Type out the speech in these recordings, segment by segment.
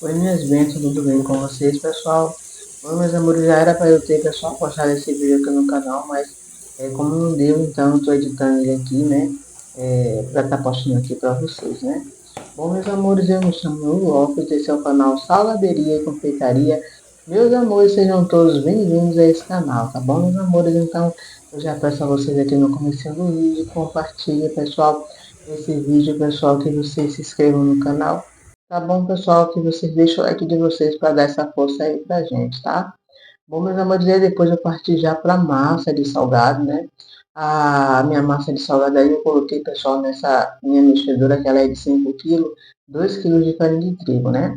Oi, minhas bênçãos, tudo bem com vocês, pessoal? Oi, meus amores, já era para eu ter, pessoal, postado esse vídeo aqui no canal, mas como não deu, então eu tô editando ele aqui, né? Para estar postando aqui para vocês, né? Bom, meus amores, eu me chamo Lu Lopes, esse é o canal Salgaderia e Confeitaria. Meus amores, sejam todos bem-vindos a esse canal, tá bom, meus amores? Então, eu já peço a vocês aqui no começo do vídeo, compartilhe, pessoal, esse vídeo, pessoal, que vocês se inscrevam no canal. Tá bom, pessoal, que vocês deixem o like de vocês para dar essa força aí pra gente, tá? Bom, meus amores, e aí depois eu parti já para massa de salgado, né? A minha massa de salgado aí eu coloquei, pessoal, nessa minha mexedora, que ela é de 5 quilos, 2 quilos de farinha de trigo, né?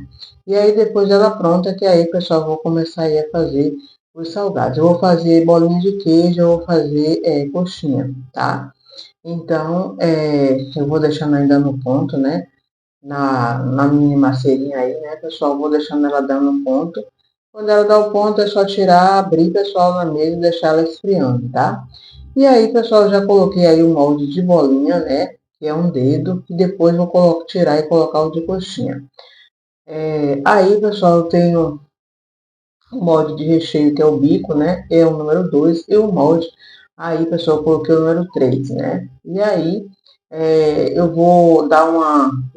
E aí depois ela pronta, que aí, pessoal, eu vou começar aí a fazer os salgados. Eu vou fazer bolinha de queijo, eu vou fazer coxinha, tá? Então, eu vou deixando ainda no ponto, né? Na mini maceirinha aí, né, pessoal? Vou deixando ela dando ponto. Quando ela dá o ponto, é só tirar, abrir, pessoal, na mesa e deixar ela esfriando, tá? E aí, pessoal, já coloquei aí o molde de bolinha, né? Que é um dedo. E depois vou tirar e colocar o de coxinha. Aí, pessoal, eu tenho o molde de recheio, que é o bico, né? É o número 2 e o molde. Aí, pessoal, eu coloquei o número 3, né? E aí, eu vou dar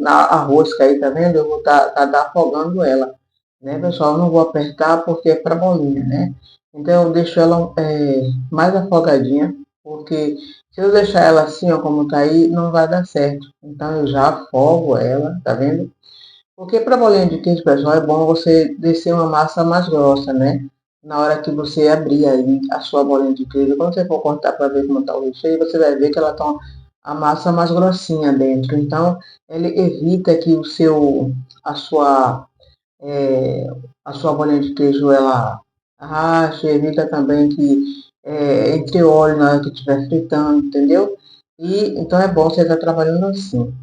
a rosca aí, tá vendo? Eu vou tá afogando ela, né, pessoal? Eu não vou apertar porque é para bolinha, né? Então, eu deixo ela mais afogadinha, porque se eu deixar ela assim, ó, como tá aí, não vai dar certo. Então, eu já afogo ela, tá vendo? Porque para bolinha de queijo, pessoal, é bom você descer uma massa mais grossa, né? Na hora que você abrir aí a sua bolinha de queijo, quando você for cortar para ver como está o recheio, você vai ver que ela está a massa mais grossinha dentro. Então, ele evita que a sua, é, a sua bolinha de queijo ela rache, evita também que entre óleo na hora que estiver fritando, entendeu? E então é bom você estar trabalhando assim,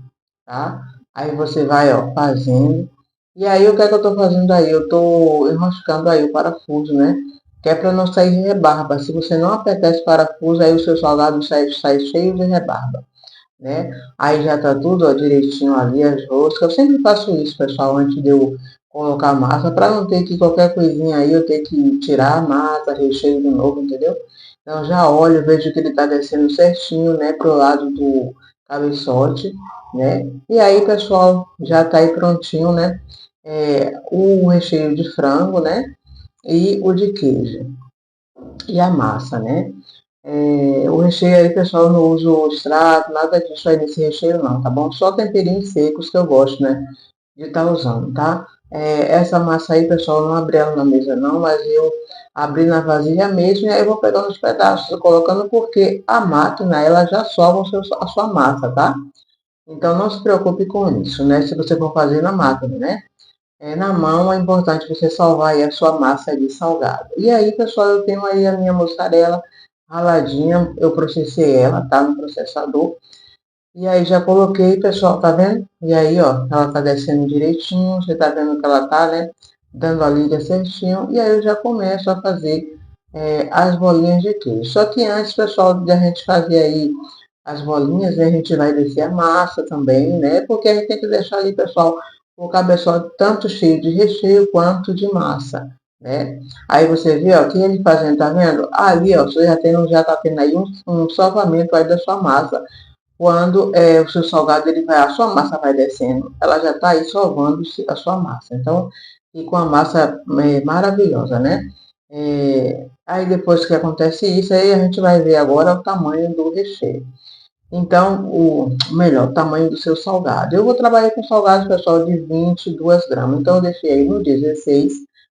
tá? Aí você vai, ó, fazendo. E aí, o que é que eu tô fazendo aí? Eu tô enroscando aí o parafuso, né? Que é para não sair rebarba. Se você não apertar esse parafuso, aí o seu salgado sai cheio de rebarba, né? Aí já tá tudo, ó, direitinho ali, as roscas. Eu sempre faço isso, pessoal, antes de eu colocar a massa, para não ter que qualquer coisinha aí eu ter que tirar a massa, recheio de novo, entendeu? Então já olho, vejo que ele tá descendo certinho, né, pro lado do cabeçote, né? E aí, pessoal, já tá aí prontinho, né? O recheio de frango, né? E o de queijo. E a massa, né? O recheio aí, pessoal, eu não uso extrato, nada disso aí nesse recheio não, tá bom? Só temperinhos secos que eu gosto, né? De estar usando, tá? Essa massa aí, pessoal, eu não abri ela na mesa não, mas eu abri na vasilha mesmo e aí eu vou pegando os pedaços, colocando porque a máquina, ela já sova a sua massa, tá? Então não se preocupe com isso, né? Se você for fazer na máquina, né? Na mão é importante você salvar aí a sua massa de salgado. E aí, pessoal, eu tenho aí a minha mussarela raladinha, eu processei ela, tá? No processador. E aí já coloquei, pessoal, tá vendo? E aí, ó, ela tá descendo direitinho, você tá vendo que ela tá, né? Dando a liga certinho. E aí eu já começo a fazer as bolinhas de queijo. Só que antes, pessoal, de a gente fazer aí as bolinhas, né, a gente vai descer a massa também, né? Porque a gente tem que deixar ali, pessoal, o cabeçote tanto cheio de recheio quanto de massa, né? Aí você vê, ó, que ele fazendo, tá vendo? Ali, ó, você já tá tendo aí um sovamento aí da sua massa. Quando o seu salgado, a sua massa vai descendo, ela já tá aí sovando a sua massa. Então, e com a massa maravilhosa, né? Aí depois que acontece isso, aí a gente vai ver agora o tamanho do recheio. Então, o tamanho do seu salgado. Eu vou trabalhar com salgados, pessoal, de 22 gramas. Então, eu deixei aí no 16,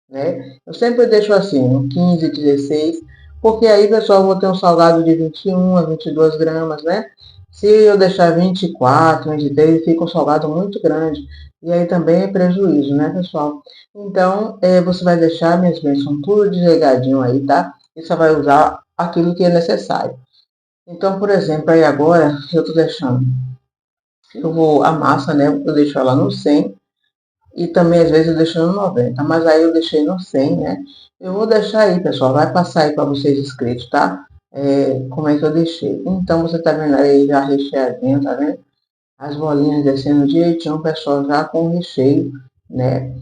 né? Eu sempre deixo assim, no 15, 16, porque aí, pessoal, eu vou ter um salgado de 21 a 22 gramas, né? Se eu deixar 24, 23, fica um salgado muito grande. E aí também é prejuízo, né, pessoal? Então, você vai deixar, minhas bênçãos, tudo desligadinho aí, tá? E só vai usar aquilo que é necessário. Então, por exemplo, aí agora eu tô deixando, a massa, né? Eu deixo ela no 100 e também às vezes eu deixo no 90, mas aí eu deixei no 100, né? Eu vou deixar aí, pessoal, vai passar aí para vocês escritos, tá? Como é que eu deixei. Então, você tá vendo aí já recheadinho, tá vendo? As bolinhas descendo direitinho, pessoal, já com o recheio, né?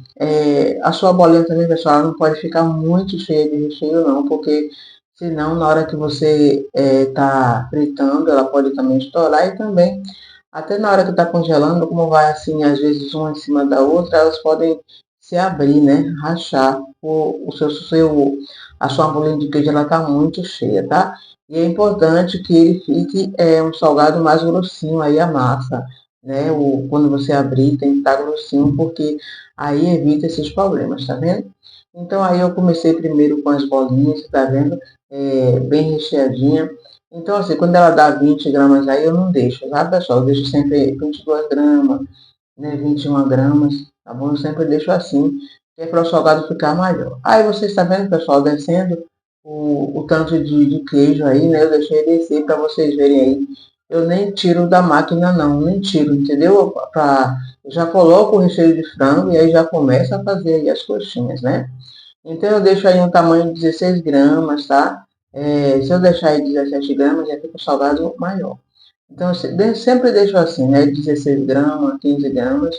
A sua bolinha também, pessoal, ela não pode ficar muito cheia de recheio, não, porque senão na hora que você está fritando, ela pode também estourar e também até na hora que está congelando, como vai assim, às vezes uma em cima da outra, elas podem se abrir, né? Rachar. A sua bolinha de queijo ela está muito cheia, tá? E é importante que ele fique um salgado mais grossinho aí a massa, né? Quando você abrir tem que estar grossinho, porque aí evita esses problemas, tá vendo? Então aí eu comecei primeiro com as bolinhas, tá vendo? Bem recheadinha. Então, assim, quando ela dá 20 gramas aí, eu não deixo, tá, pessoal? Eu deixo sempre 22 gramas, né, 21 gramas, tá bom? Eu sempre deixo assim, que é para o salgado ficar maior. Aí vocês estão vendo, pessoal, descendo o tanto de queijo aí, né? Eu deixei descer para vocês verem aí. Eu nem tiro da máquina, não, nem tiro, entendeu? Eu já coloco o recheio de frango e aí já começo a fazer aí as coxinhas, né? Então eu deixo aí um tamanho de 16 gramas, tá? Se eu deixar aí 17 gramas, já fica o salgado maior. Então, sempre deixo assim, né? 16 gramas, 15 gramas,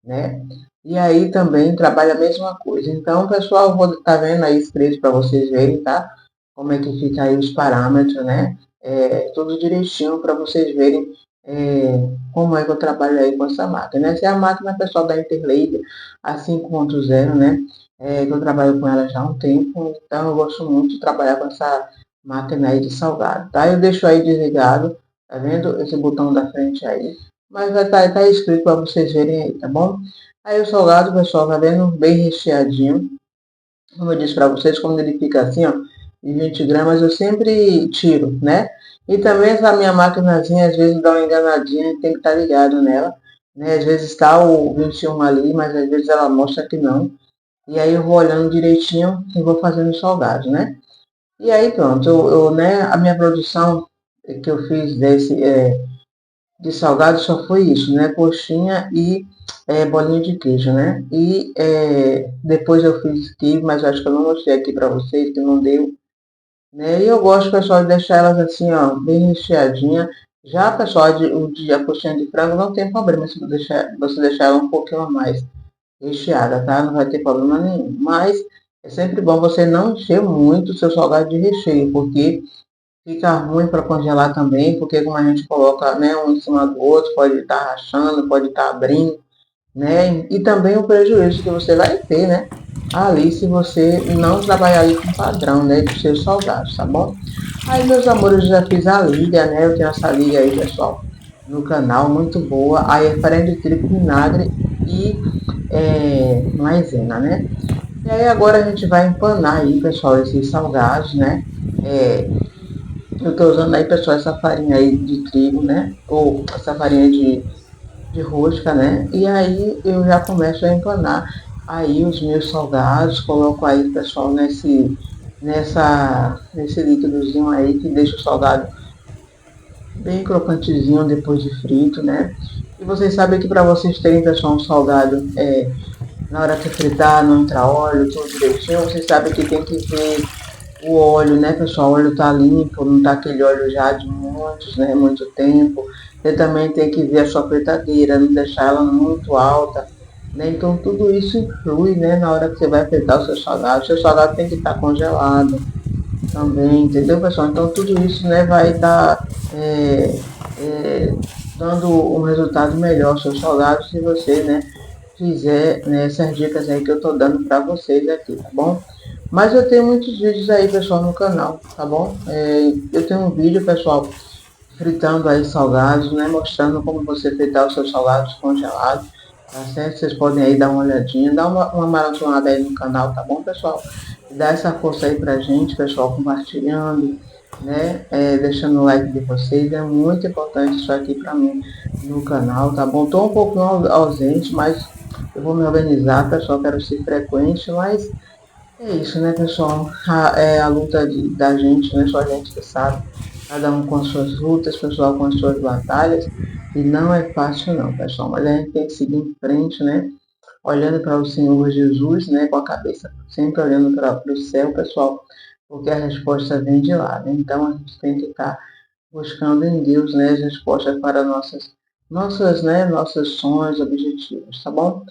né? E aí também trabalha a mesma coisa. Então, pessoal, vou estar vendo aí escrito para vocês verem, tá? Como é que fica aí os parâmetros, né? Tudo direitinho para vocês verem como é que eu trabalho aí com essa máquina. Essa é a máquina, pessoal, da Interlake, a 5.0, né? Que eu trabalho com ela já há um tempo, então eu gosto muito de trabalhar com essa máquina aí de salgado, tá? Eu deixo aí desligado. Tá vendo esse botão da frente aí? Mas vai estar tá escrito para vocês verem aí, tá bom? Aí o salgado, pessoal, tá vendo? Bem recheadinho. Como eu disse para vocês, quando ele fica assim, ó, de 20 gramas, eu sempre tiro, né? E também essa minha maquinazinha, às vezes dá uma enganadinha e tem que estar ligado nela. Né? Às vezes está o 21 ali, mas às vezes ela mostra que não. E aí eu vou olhando direitinho e vou fazendo os salgados, né? E aí pronto, né, a minha produção que eu fiz de salgado só foi isso, né? Coxinha e bolinha de queijo, né? E depois eu fiz quibe, mas acho que eu não mostrei aqui para vocês, que não deu. Né? E eu gosto, pessoal, de deixar elas assim, ó, bem recheadinha. Já, pessoal, a coxinha de frango não tem problema se você deixar ela um pouquinho a mais recheada, tá? Não vai ter problema nenhum. Mas é sempre bom você não encher muito o seu salgado de recheio, porque fica ruim para congelar também, porque como a gente coloca, né, um em cima do outro, pode estar rachando, pode estar abrindo, né? E também o prejuízo que você vai ter, né? Ali se você não trabalhar ali com padrão, né, dos seus salgados, tá bom? Aí, meus amores, eu já fiz a liga, né? Eu tenho essa liga aí, pessoal, no canal, muito boa. Aí é farinha de trigo, vinagre e maisena, né? E aí agora a gente vai empanar aí, pessoal, esses salgados, né? É, eu estou usando aí, pessoal, essa farinha aí de trigo, né? Ou essa farinha de rosca, né? E aí eu já começo a empanar aí os meus salgados, coloco aí, pessoal, nesse líquidozinho aí que deixa o salgado bem crocantezinho depois de frito, né? E vocês sabem que para vocês terem, pessoal, um salgado na hora que fritar, não entra óleo, tudo direitinho, vocês sabem que tem que ver o óleo, né, pessoal? O óleo tá limpo, não tá aquele óleo já de muito tempo. Você também tem que ver a sua fritadeira, não deixar ela muito alta, né? Então tudo isso influi, né, na hora que você vai fritar o seu salgado. O seu salgado tem que estar congelado também, entendeu, pessoal? Então tudo isso, né, vai estar dando um resultado melhor ao seu salgado se você, né, fizer, né, essas dicas aí que eu tô dando para vocês aqui, tá bom? Mas eu tenho muitos vídeos aí, pessoal, no canal, tá bom? Eu tenho um vídeo, pessoal, fritando aí salgados, né? Mostrando como você fritar os seus salgados congelados, tá certo? Vocês podem aí dar uma olhadinha, dar uma maratonada aí no canal, tá bom, pessoal? E dá essa força aí pra gente, pessoal, compartilhando, né? Deixando o like de vocês, é muito importante isso aqui pra mim no canal, tá bom? Tô um pouco ausente, mas eu vou me organizar, pessoal, quero ser frequente, mas é isso, né, pessoal? A luta da gente, né? Só a gente que sabe. Cada um com as suas lutas, pessoal, com as suas batalhas. E não é fácil não, pessoal. Mas a gente tem que seguir em frente, né? Olhando para o Senhor Jesus, né? Com a cabeça sempre olhando para o céu, pessoal. Porque a resposta vem de lá, né? Então a gente tem que estar buscando em Deus, né? As respostas para nossos sonhos, objetivos, tá bom?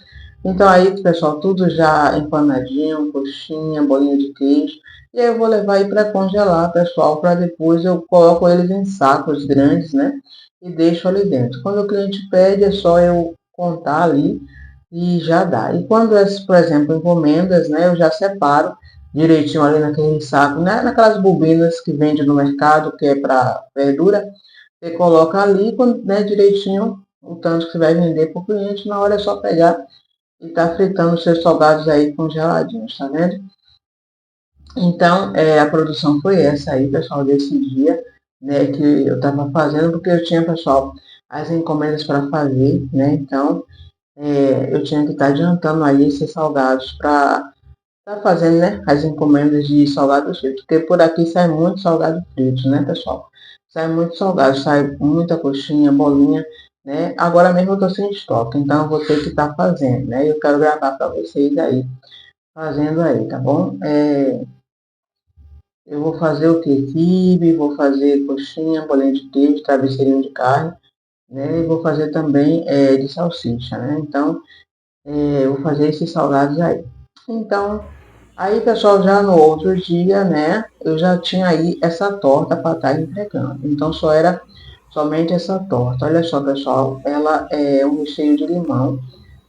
Então aí, pessoal, tudo já empanadinho, coxinha, bolinha de queijo. E aí eu vou levar aí para congelar, pessoal, para depois eu coloco eles em sacos grandes, né? E deixo ali dentro. Quando o cliente pede, é só eu contar ali e já dá. E quando é, por exemplo, encomendas, né? Eu já separo direitinho ali naquele saco, né? Naquelas bobinas que vende no mercado, que é para verdura. Você coloca ali, né, direitinho o tanto que você vai vender para o cliente. Na hora é só pegar e tá fritando os seus salgados aí congeladinhos, tá vendo? Então, a produção foi essa aí, pessoal, desse dia, né, que eu estava fazendo, porque eu tinha, pessoal, as encomendas para fazer, né, então eu tinha que estar adiantando aí esses salgados para estar fazendo, né, as encomendas de salgados fritos, porque por aqui sai muito salgado frito, né, pessoal? Sai muito salgado, sai muita coxinha, bolinha, né? Agora mesmo eu estou sem estoque, então eu vou ter que estar fazendo, né? Eu quero gravar para vocês aí, fazendo aí, tá bom? Eu vou fazer o que? Quibe, vou fazer coxinha, bolinha de queijo, travesseirinho de carne, né? E vou fazer também de salsicha, né? Então, eu vou fazer esses salgados aí. Então, aí, pessoal, já no outro dia, né? Eu já tinha aí essa torta para estar entregando. Então, só era somente essa torta. Olha só, pessoal, ela é um recheio de limão,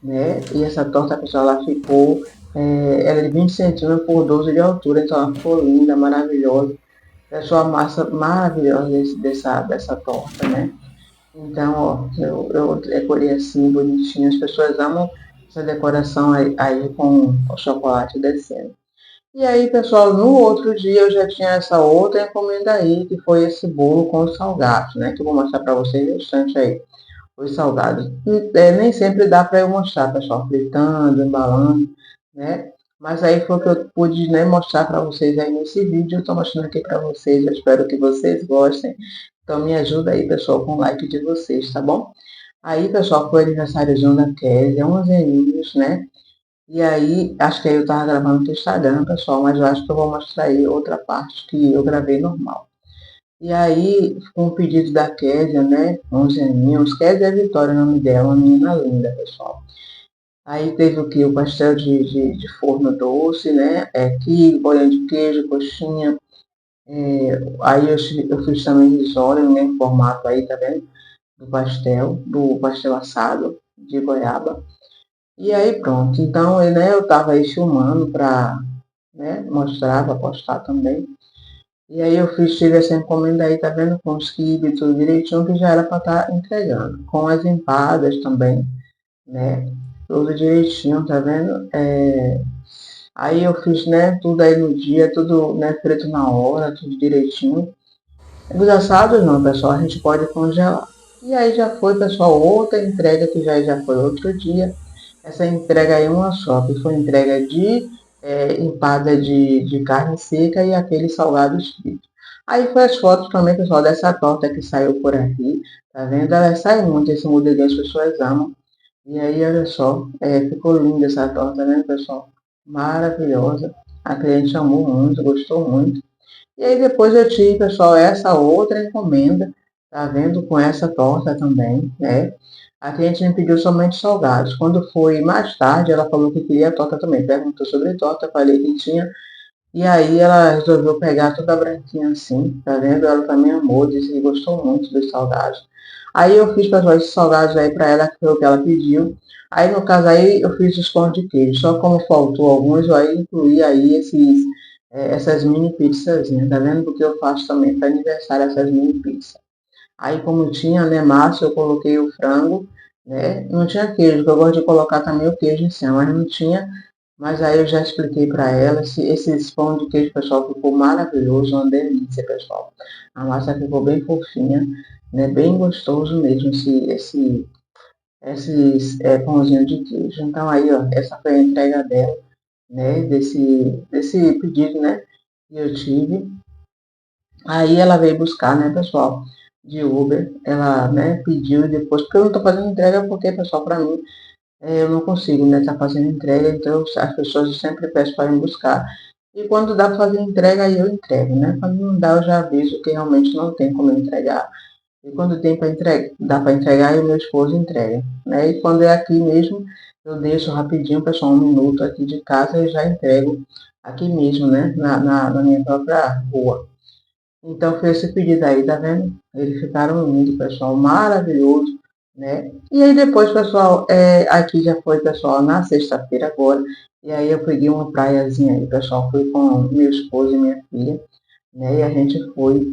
né? E essa torta, pessoal, ela ficou, ela é de 20 centímetros por 12 de altura, então ela ficou linda, maravilhosa. Essa a massa maravilhosa dessa torta, né? Então, ó, eu decorei assim, bonitinho. As pessoas amam essa decoração aí com o chocolate descendo. E aí, pessoal, no outro dia eu já tinha essa outra encomenda aí, que foi esse bolo com os salgados, né? Que eu vou mostrar para vocês no instante aí, os salgados. Nem sempre dá para eu mostrar, pessoal, fritando, embalando, né? Mas aí foi o que eu pude, né, mostrar para vocês aí nesse vídeo. Eu estou mostrando aqui para vocês, eu espero que vocês gostem. Então me ajuda aí, pessoal, com o like de vocês, tá bom? Aí, pessoal, foi aniversáriozinho da Kézia, 11 aninhos, né? E aí, acho que aí eu tava gravando pro Instagram, pessoal, mas eu acho que eu vou mostrar aí outra parte que eu gravei normal. E aí, com o pedido da Kézia, né? 11 aninhos. Kézia é Vitória, o nome dela, uma menina linda, pessoal. Aí teve o que? O pastel de forno doce, né? Quibe, bolinha de queijo, coxinha. Aí eu fiz também risole, né? Em formato aí, tá vendo? Do pastel assado de goiaba. E aí pronto. Então, né, eu tava aí filmando pra, né, mostrar, pra postar também. E aí tive essa encomenda aí, tá vendo? Com os quibes, tudo direitinho, que já era pra estar entregando. Com as empadas também, né? Tudo direitinho, tá vendo? Aí eu fiz, né, tudo aí no dia, tudo, né, feito na hora, tudo direitinho. Os assados não, pessoal, a gente pode congelar. E aí já foi, pessoal, outra entrega que já foi outro dia. Essa entrega aí é uma só, que foi entrega de empada de carne seca e aqueles salgados fritos. Aí foi as fotos também, pessoal, dessa torta que saiu por aqui. Tá vendo? Ela sai muito, esse modelinho as pessoas amam. E aí, olha só, ficou linda essa torta, né, pessoal? Maravilhosa. A cliente amou muito, gostou muito. E aí depois eu tive, pessoal, essa outra encomenda, tá vendo? Com essa torta também, né? A cliente me pediu somente salgados. Quando foi mais tarde, ela falou que queria torta também. Perguntou sobre torta, falei que tinha. E aí ela resolveu pegar toda branquinha assim, tá vendo? Ela também amou, disse que gostou muito dos salgados. Aí eu fiz, pessoal, esses salgados aí pra ela, que foi o que ela pediu. Aí, no caso aí, eu fiz os pães de queijo. Só como faltou alguns, eu aí incluí aí essas mini pizzazinhas, tá vendo? Porque eu faço também para aniversário essas mini pizzas. Aí, como tinha, né, massa, eu coloquei o frango, né? Não tinha queijo, que eu gosto de colocar também o queijo em cima, mas não tinha. Mas aí eu já expliquei para ela, esse pão de queijo, pessoal, ficou maravilhoso, uma delícia, pessoal. A massa ficou bem fofinha, né? Bem gostoso mesmo, esses pãozinhos de queijo. Então aí, ó, essa foi a entrega dela, né? Desse pedido, né? Que eu tive. Aí ela veio buscar, né, pessoal, de Uber. Ela, né, pediu e depois, porque eu não tô fazendo entrega, porque, pessoal, para mim, eu não consigo, né, tá fazendo entrega, então as pessoas sempre peço para ir buscar. E quando dá para fazer entrega, aí eu entrego, né? Quando não dá, eu já aviso que realmente não tem como eu entregar. E quando tem para entregar, dá para entregar, e o meu esposo entrega. Né? E quando é aqui mesmo, eu deixo rapidinho, pessoal, 1 minuto aqui de casa e já entrego aqui mesmo, né? Na minha própria rua. Então foi esse pedido aí, tá vendo? Eles ficaram lindos, pessoal, maravilhoso, né? E aí depois, pessoal, aqui já foi, pessoal, na sexta-feira agora. E aí eu peguei uma praiazinha aí, pessoal, fui com meu esposo e minha filha, né? E a gente foi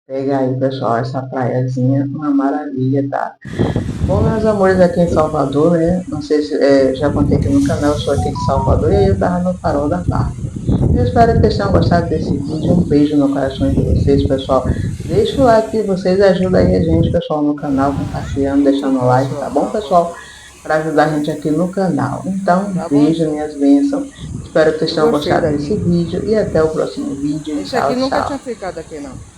pegar aí, pessoal, essa praiazinha, uma maravilha, tá? Bom, meus amores, aqui em Salvador, né? Não sei se já contei aqui no canal, eu sou aqui de Salvador e aí eu tava no Farol da Barra. Eu espero que vocês tenham gostado desse vídeo. Um beijo no coração de vocês, pessoal. Deixa o like, vocês ajudam aí a gente, pessoal, no canal, compartilhando, deixando o like, tá bom, pessoal? Para ajudar a gente aqui no canal. Então, um Tá bom, beijo, show. minhas bênçãos. Espero que vocês Eu tenham gostei gostado desse daqui. vídeo e até o próximo vídeo. Esse aqui Tchau, nunca tinha tchau. ficado aqui, não.